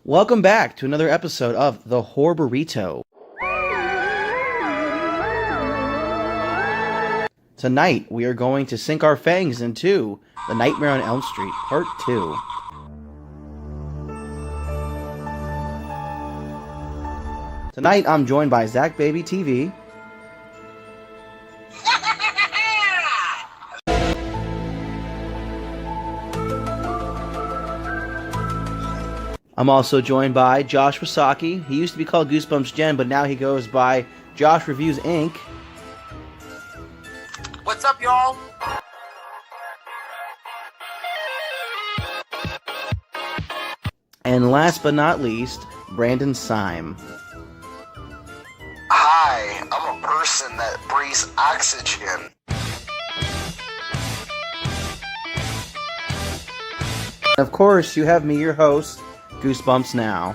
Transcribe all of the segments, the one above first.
Welcome back to another episode of the Burrito. Tonight, we are going to sink our fangs into The Nightmare on Elm Street, Part 2. Tonight, I'm joined by Zach Baby TV. I'm also joined by Josh Wasaki. He used to be called Goosebumps Gen, but now he goes by Josh Reviews Inc. What's up, y'all? And last but not least, Brandon Sime. Hi, I'm a person that breathes oxygen. And of course, you have me, your host, Goosebumps Now.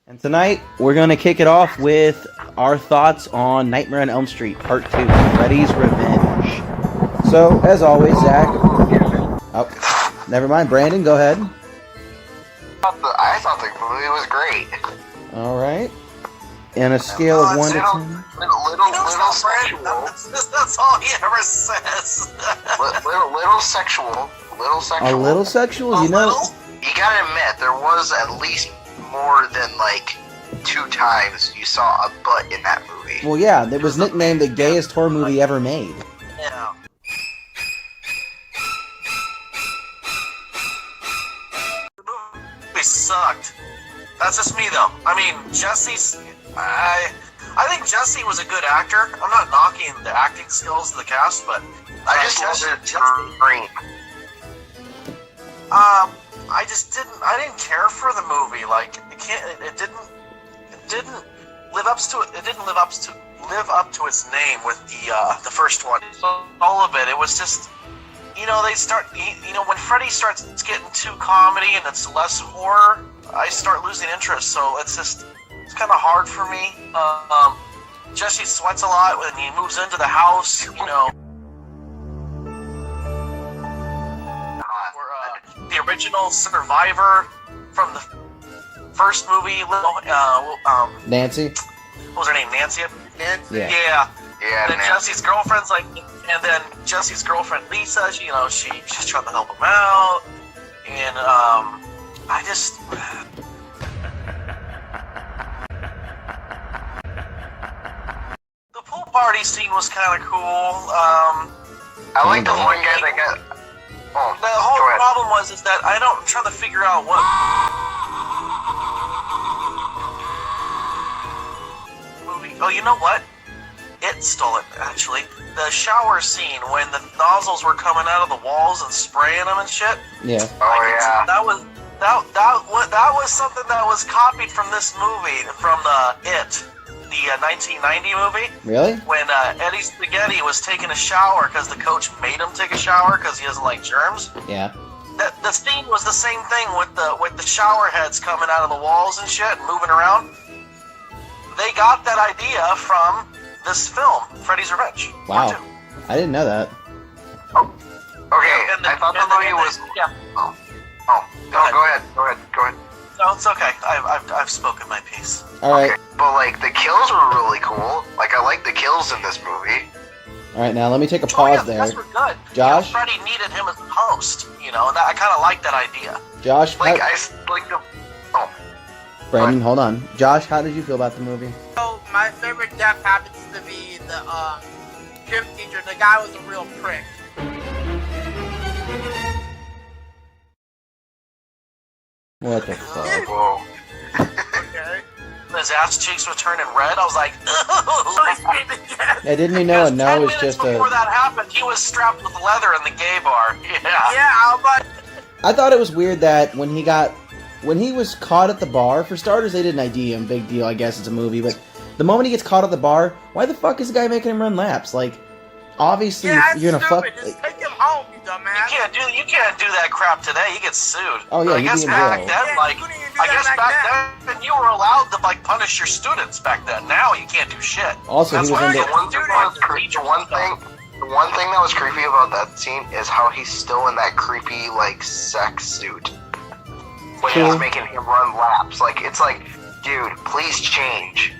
And tonight, we're going to kick it off with our thoughts on Nightmare on Elm Street, Part 2, Freddy's Revenge. So, as always, Zach... Oh, never mind. Brandon, go ahead. I thought the movie was great. Alright. And a scale of 1 to 10? Little sexual. That's all he ever says. little sexual. A little sexual? You know... You gotta admit, there was at least more than, like, 2 times you saw a butt in that movie. Well, yeah, it was nicknamed the gayest horror movie ever made. Yeah. The movie sucked. That's just me, though. I mean, Jesse's... I think Jesse was a good actor. I'm not knocking the acting skills of the cast, but I just love it green. I didn't care for the movie. Like, it didn't live up to it. It didn't live up to its name with the first one. So all of it was just, when Freddy starts getting too comedy and it's less horror, I start losing interest. So it's kind of hard for me. Jesse sweats a lot when he moves into the house, the original survivor from the first movie, Nancy? What was her name? Nancy? Yeah. Yeah, then Jesse's girlfriend's and then Jesse's girlfriend Lisa, she's trying to help him out, and I just. The pool party scene was kind of cool. I like the one guy that got. Oh, the whole problem was that I'm trying to figure out what movie. Oh, you know what? It stole it, actually. The shower scene when the nozzles were coming out of the walls and spraying them and shit. Yeah. Yeah. That was something that was copied from this movie, from the 1990 movie. Really? When Eddie Spaghetti was taking a shower because the coach made him take a shower because he doesn't like germs. Yeah. The scene was the same thing with the shower heads coming out of the walls and shit and moving around. They got that idea from this film, Freddy's Revenge. Wow. I didn't know that. Okay, I thought the movie was... Yeah. Go ahead. No, it's okay. I've spoken my piece. Alright. Okay. But, like, the kills were really cool. Like, I like the kills in this movie. Alright, now let me take a pause there. Those were good. Josh? Freddy needed him as a host, and I kind of like that idea. Josh? Like, I like the... Oh. Brandon, hold on. Josh, how did you feel about the movie? So, my favorite death happens to be the gym teacher. The guy was a real prick. What the fuck? Whoa. Okay. His ass cheeks were turning red. I was like, Yeah, didn't he know a no was just before a... that happened, he was strapped with leather in the gay bar. Yeah. Yeah, but I thought it was weird that when he was caught at the bar, for starters, they didn't ID him. Big deal, I guess it's a movie, but the moment he gets caught at the bar, why the fuck is the guy making him run laps? Like, obviously, yeah, you're gonna stupid. fuck... Just take him home, you dumbass. You can't do that crap today. You get sued. Oh, yeah, But I you'd guess be in back jail. then, Yeah, you couldn't even do I that guess back back then you were allowed to punish your students back then. Now you can't do shit. Also, That's he was why in the the... one The one thing The one thing that was creepy about that scene is how he's still in that creepy, like, sex suit. When he's making him run laps. Like, it's like, dude, please change.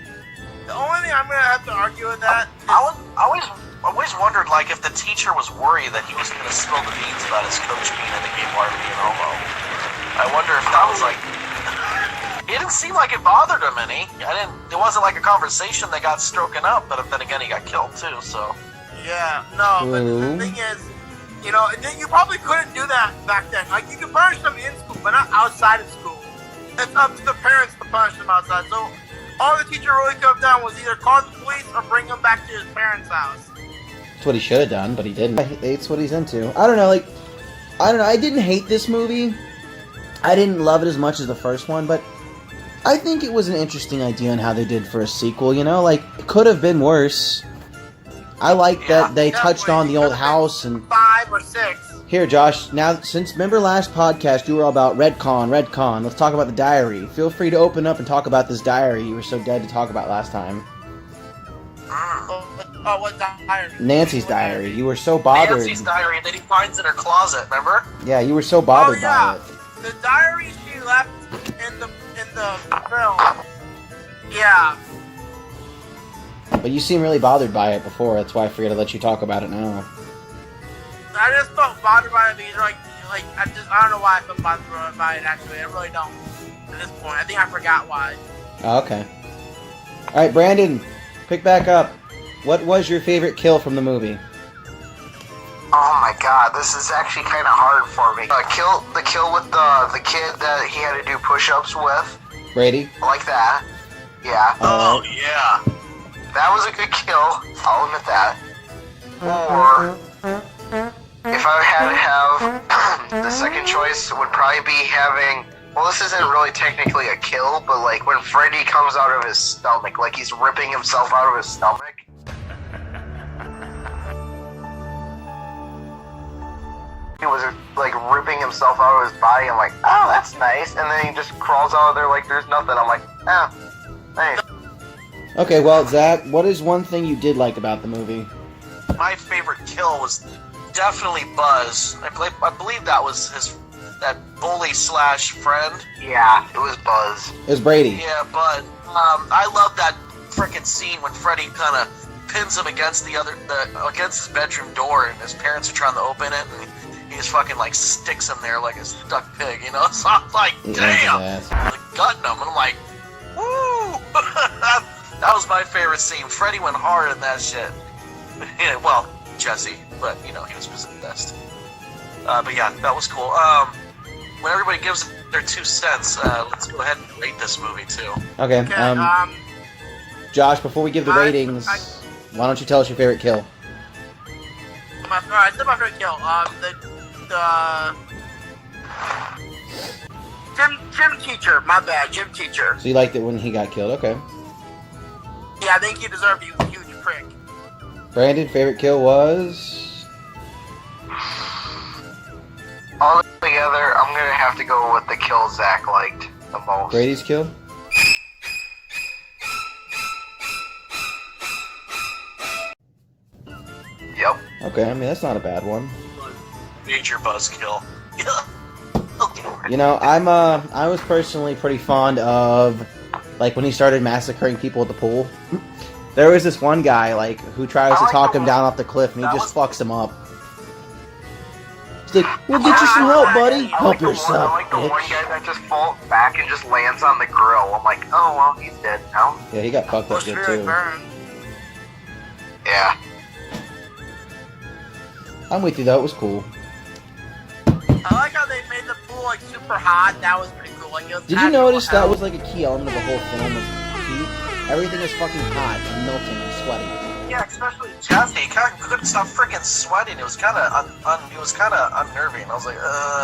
The only thing I'm gonna have to argue with that, I always wondered, like, if the teacher was worried that he was going to spill the beans about his coach being in the game bar being homo. I wonder if that was like. It didn't seem like it bothered him any. It wasn't like a conversation that got stroken up, but then again, he got killed too. So. yeah, no. But the thing is, you know, you probably couldn't do that back then. Like, you could punish them in school, but not outside of school. It's up to the parents to punish them outside. So all the teacher really could have done was either call the police or bring him back to his parents' house. That's what he should have done, but he didn't. It's what he's into. I don't know, I didn't hate this movie. I didn't love it as much as the first one, but I think it was an interesting idea on how they did for a sequel, you know? Like, it could have been worse. I like that they touched on the old house and... 5 or 6. Here, Josh, now, remember last podcast, you were all about Redcon. Let's talk about the diary. Feel free to open up and talk about this diary you were so dead to talk about last time. Oh, what diary? Nancy's diary. You were so bothered. Nancy's diary that he finds in her closet, remember? Yeah, you were so bothered by it. The diary she left in the film. Yeah. But you seem really bothered by it before, that's why I figured to let you talk about it now. I just felt bothered by it because, I don't know why I felt bothered by it, actually. I really don't. At this point, I think I forgot why. Oh, okay. Alright, Brandon, pick back up. What was your favorite kill from the movie? Oh my god, this is actually kind of hard for me. The kill with the kid that he had to do push-ups with. Brady? Like that. Yeah. Oh, yeah. That was a good kill. I'll admit that. Or, if I had to have, the second choice would probably be having... Well, this isn't really technically a kill, but like when Freddy comes out of his stomach, like he's ripping himself out of his stomach. He was like ripping himself out of his body. I'm like, oh, that's nice. And then he just crawls out of there like there's nothing. I'm like, nice. Okay, well, Zach, what is one thing you did like about the movie? My favorite kill was definitely Buzz. I believe that was that bully / friend. Yeah, it was Buzz. It was Brady. Yeah, but I love that freaking scene when Freddy kind of pins him against against his bedroom door, and his parents are trying to open it, and he just fucking like sticks him there like a stuck pig, you know? So I'm like, damn, like gutting him, and I'm like, woo! That was my favorite scene. Freddy went hard in that shit. Yeah, well, Jesse, but you know he was possessed. But yeah, that was cool. When everybody gives their 2 cents, let's go ahead and rate this movie too. Okay, Josh, before we give the ratings, why don't you tell us your favorite kill? I said my favorite kill. Gym teacher. My bad, gym teacher. So you liked it when he got killed, okay. Yeah, I think he deserved it. He was a huge prick. Brandon, favorite kill was? All together, I'm gonna have to go with the kill Zach liked the most. Brady's kill? Yep. Okay, I mean, that's not a bad one. Major buzzkill. You know, I was personally pretty fond of, like, when he started massacring people at the pool. There was this one guy, like, who tries to talk him down off the cliff, and he just fucks him up. He's like, we'll get you some help, buddy. Help yourself, I like the one guy that just falls back and just lands on the grill. I'm like, oh, well, he's dead now. Yeah, he got fucked up good, too. Yeah. I'm with you, though. It was cool. I like how they made the pool like super hot. That was pretty cool. Like, it was Did you notice that was like a key element of the whole film? Was heat? Everything is fucking hot and melting and sweaty. Yeah, especially Jesse. He kind of couldn't stop freaking sweating. It was kind of unnerving. I was like,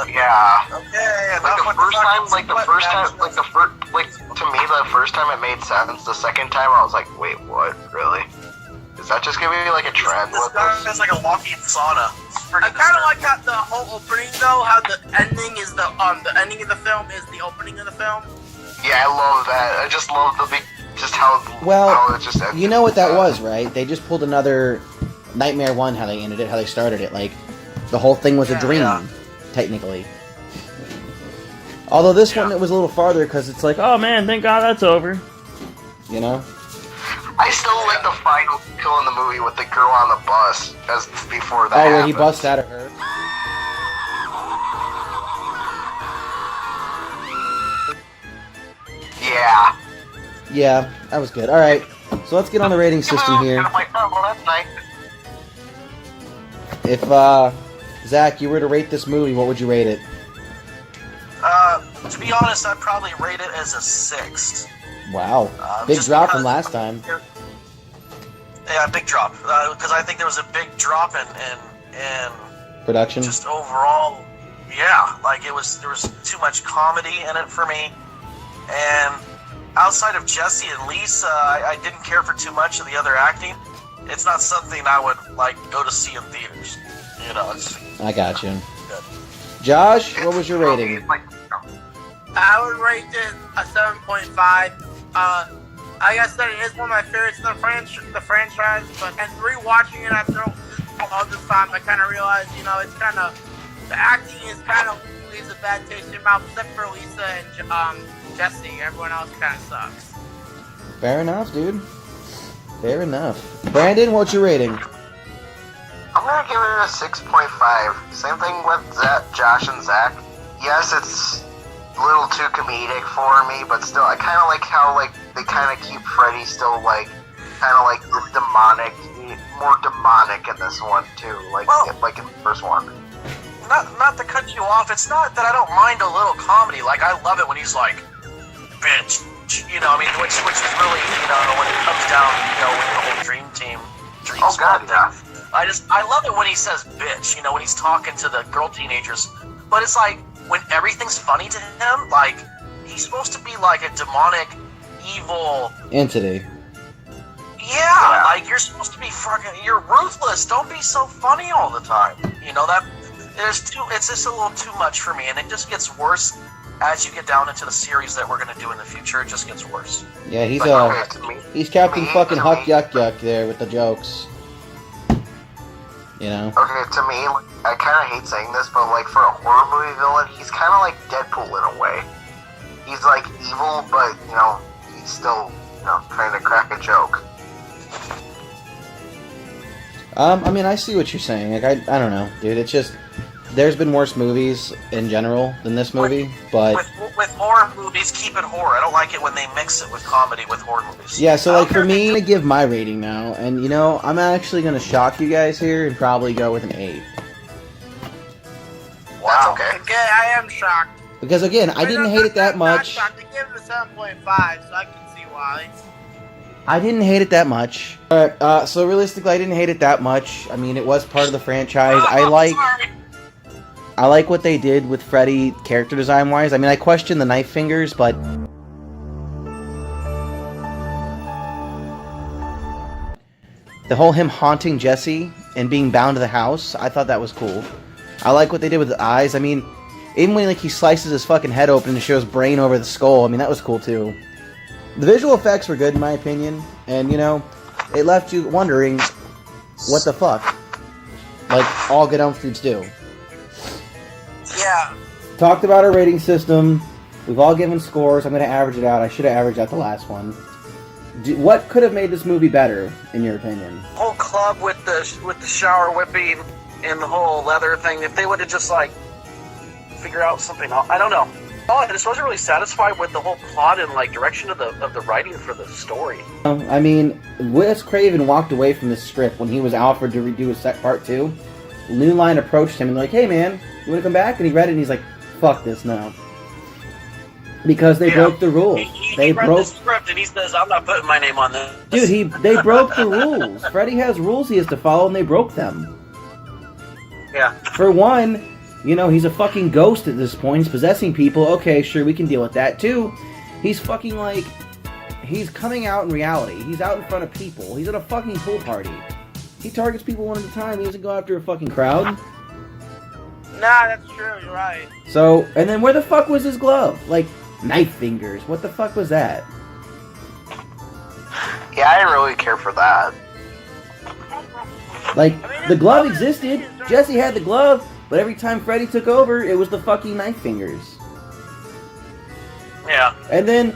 Yeah. okay. Like the first time, to me, the first time it made sense. The second time, I was like, wait, what? Really? Is that just gonna be like a trend? This guy is like a walking sauna. I kind of like how the whole opening, though. How the ending is the ending of the film is the opening of the film. Yeah, I love that. I just love how Well, it just ended. you know what that was, right? They just pulled another Nightmare 1, how they ended it, how they started it. Like, the whole thing was a dream, technically. Although this one, it was a little farther, because it's like, oh man, thank God that's over. You know? I still like the final kill in the movie with the girl on the bus, as before that where he happens. busts out of her. Yeah. Yeah, that was good. Alright, so let's get on the rating system here. I'm like, oh, well, that's nice. If, Zach, you were to rate this movie, what would you rate it? To be honest, I'd probably rate it as a 6. Wow. Big drop from last time. Yeah, big drop. Because I think there was a big drop in Production? just overall. Yeah, like there was too much comedy in it for me. And outside of Jesse and Lisa, I didn't care for too much of the other acting. It's not something I would like go to see in theaters. You know, it's I got you. good. Josh, what was your rating? I would rate it a 7.5. Like I said, it is one of my favorites in the franchise, but and rewatching it after all this time, I kind of realized, you know, it's kind of, the acting is kind of leaves a bad taste in your mouth, except for Lisa and Jesse. Everyone else kind of sucks. Fair enough, dude. Fair enough. Brandon, what's your rating? I'm gonna give it a 6.5. Same thing with Josh and Zach. Yes, it's a little too comedic for me, but still, I kind of like how they kind of keep Freddy still kind of like this demonic, more demonic in this one too, like in the first one. Not to cut you off, it's not that I don't mind a little comedy. Like, I love it when he's like, bitch, you know, I mean, which is really, you know, when it comes down, you know, with the whole dream squad thing. I love it when he says bitch, you know, when he's talking to the girl teenagers. But it's like, when everything's funny to him, like, he's supposed to be like a demonic, evil entity. Yeah, like, you're supposed to be you're ruthless. Don't be so funny all the time. You know, it's just a little too much for me, and it just gets worse as you get down into the series that we're gonna do in the future. It just gets worse. Yeah, he's like, he's Captain fucking Huck Yuck Yuck there with the jokes. You know? Okay, to me, I kind of hate saying this, but like for a horror movie villain, he's kind of like Deadpool in a way. He's like evil, but you know, he's still, you know, trying to crack a joke. I mean, I see what you're saying. Like, I don't know, dude. It's just, there's been worse movies in general than this movie, but with horror movies, keep it horror. I don't like it when they mix it with comedy with horror movies. yeah. So like for me, I'm gonna give my rating now, and you know, I'm actually gonna shock you guys here and probably go with an 8. Wow. That's okay. Okay, I am shocked. Because again, I didn't hate it that much. I'm shocked. I give it a 7.5, so I can see why. I didn't hate it that much. Alright, so realistically, I didn't hate it that much. I mean, it was part of the franchise. I like what they did with Freddy character design-wise. I mean, I question the knife fingers, but the whole him haunting Jesse and being bound to the house, I thought that was cool. I like what they did with the eyes. I mean, even when like he slices his fucking head open and shows brain over the skull, I mean, that was cool too. The visual effects were good in my opinion, and you know, it left you wondering, what the fuck? Like all good Elm Streets do. Yeah. Talked about our rating system. We've all given scores. I'm going to average it out. I should have averaged out the last one. What could have made this movie better, in your opinion? Whole club with the shower whipping and the whole leather thing. If they would have just like figure out something else, I don't know. Oh, I just wasn't really satisfied with the whole plot and like direction of the writing for the story. I mean, Wes Craven walked away from this script when he was offered to redo his part 2. New Line approached him and like, hey man, you want to come back? And he read it and he's like, fuck this now. Because they broke the rules. He read the script and he says, I'm not putting my name on this. Dude, they broke the rules. Freddy has rules he has to follow and they broke them. Yeah. For one, you know, he's a fucking ghost at this point. He's possessing people. Okay, sure, we can deal with that. 2, he's fucking like, he's coming out in reality. He's out in front of people. He's at a fucking pool party. He targets people one at a time. He doesn't go after a fucking crowd. Nah, that's true. You're right. So, and then where the fuck was his glove? Like, knife fingers. What the fuck was that? Yeah, I didn't really care for that. Like, the glove existed. Jesse had the glove, but every time Freddy took over, it was the fucking knife fingers. Yeah. And then...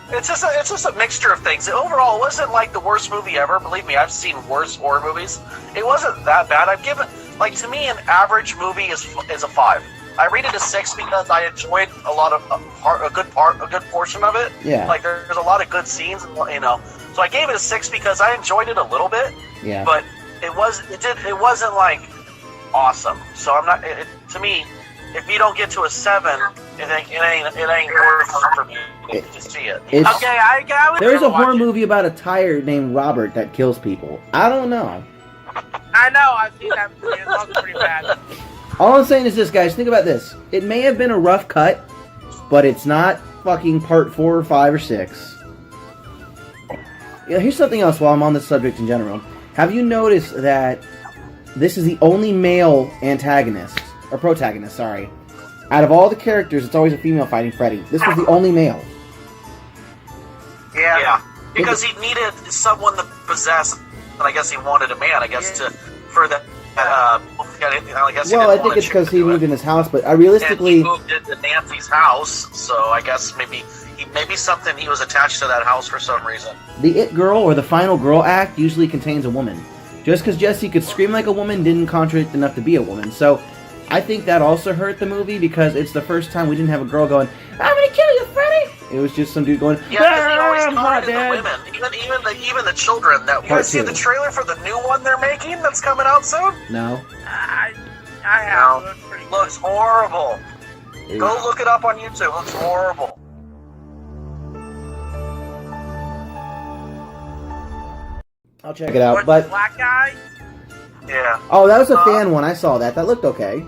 It's just a mixture of things. Overall, it wasn't like the worst movie ever. Believe me, I've seen worse horror movies. It wasn't that bad. I've given, like, to me, an average movie is a 5. I rate it a 6 because I enjoyed a lot of a good portion of it. Yeah. Like there's a lot of good scenes, you know. So I gave it a 6 because I enjoyed it a little bit. Yeah. But it wasn't like awesome. So I'm not. To me, if you don't get to a 7, it ain't worth it for me to see it. Okay, I would there's a watch horror it. movie about a tire named Robert that kills people. I don't know. I know, I've seen that movie. It's also pretty bad. All I'm saying is this, guys. Think about this. It may have been a rough cut, but it's not fucking part 4 or 5 or 6. Yeah, here's something else while I'm on this subject in general. Have you noticed that this is the only male antagonist, or protagonist, sorry. Out of all the characters, it's always a female fighting Freddy. This was the only male. Yeah. Because he needed someone to possess, and I guess he wanted a man, I guess, for that. I guess Well, I think it's because he moved in his house, but I realistically... And he moved into Nancy's house, so I guess maybe something, he was attached to that house for some reason. The It Girl, or the Final Girl act, usually contains a woman. Just because Jessie could scream like a woman didn't contradict enough to be a woman. So, I think that also hurt the movie, because it's the first time we didn't have a girl going, I'm gonna kill you, Freddy! It was just some dude going, yeah, because he always I'm hot, targeted the Dad. women, even the children. You guys see the trailer for the new one they're making that's coming out soon? No. I have. It looks pretty good. Looks horrible. Ew. Go look it up on YouTube. Looks horrible. I'll check it out, What's but... the black guy? Yeah. Oh, that was a fan one. I saw that. That looked okay.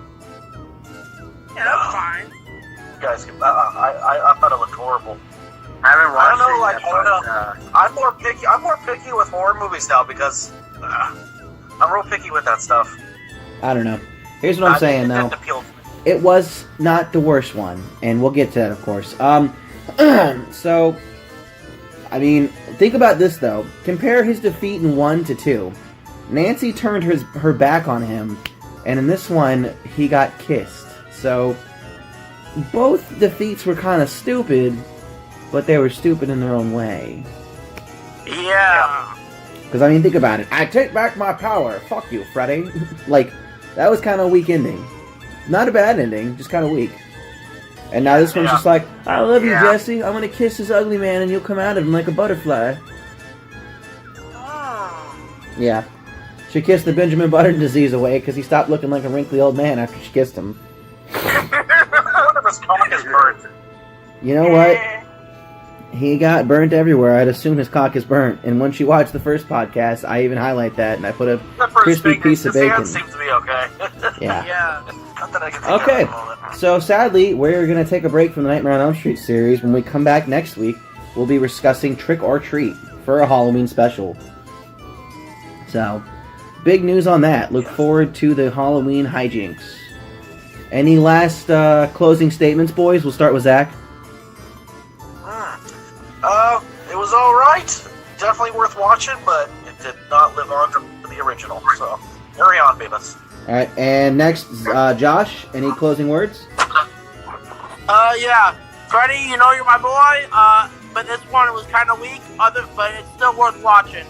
Yeah, that's fine. You guys, I thought it looked horrible. I haven't watched it I yet, don't know. I'm more picky with horror movies now because I'm real picky with that stuff. I don't know. Here's what I'm saying, It though. didn't appeal to me. It was not the worst one, and we'll get to that, of course. So, I mean, think about this, though. Compare his defeat in 1 to 2. Nancy turned her back on him, and in this one, he got kissed. So, both defeats were kind of stupid, but they were stupid in their own way. Yeah. Because, I mean, think about it. I take back my power. Fuck you, Freddy. Like, that was kind of a weak ending. Not a bad ending, just kind of weak. And now this one's just like, I love you, Jesse. I'm going to kiss this ugly man and you'll come out of him like a butterfly. Yeah. She kissed the Benjamin Button disease away because he stopped looking like a wrinkly old man after she kissed him. One of his cock is burnt. You know what? He got burnt everywhere. I'd assume his cock is burnt. And once you watch the first podcast, I even highlight that and I put a crispy piece of bacon. His hand seems to be okay. Yeah. Yeah. Not that I can think Okay. of at the moment. So sadly, we're going to take a break from the Nightmare on Elm Street series. When we come back next week, we'll be discussing Trick or Treat for a Halloween special. So, big news on that. Look forward to the Halloween hijinks. Any last closing statements, boys? We'll start with Zach. It was alright. Definitely worth watching, but it did not live on to the original. So, carry on, Beavis. Alright, and next, Josh, any closing words? Yeah. Freddy, you know you're my boy, but this one was kind of weak, but it's still worth watching.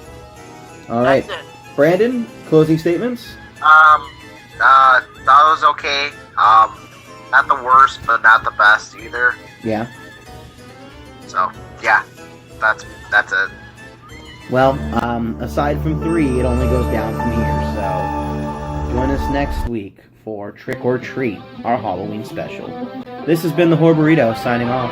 Alright. That's it. Brandon, closing statements? That was okay. Not the worst, but not the best either. Yeah. So, yeah, that's it. Well, aside from 3, it only goes down from here, so join us next week for Trick or Treat, our Halloween special. This has been the Burrito signing off.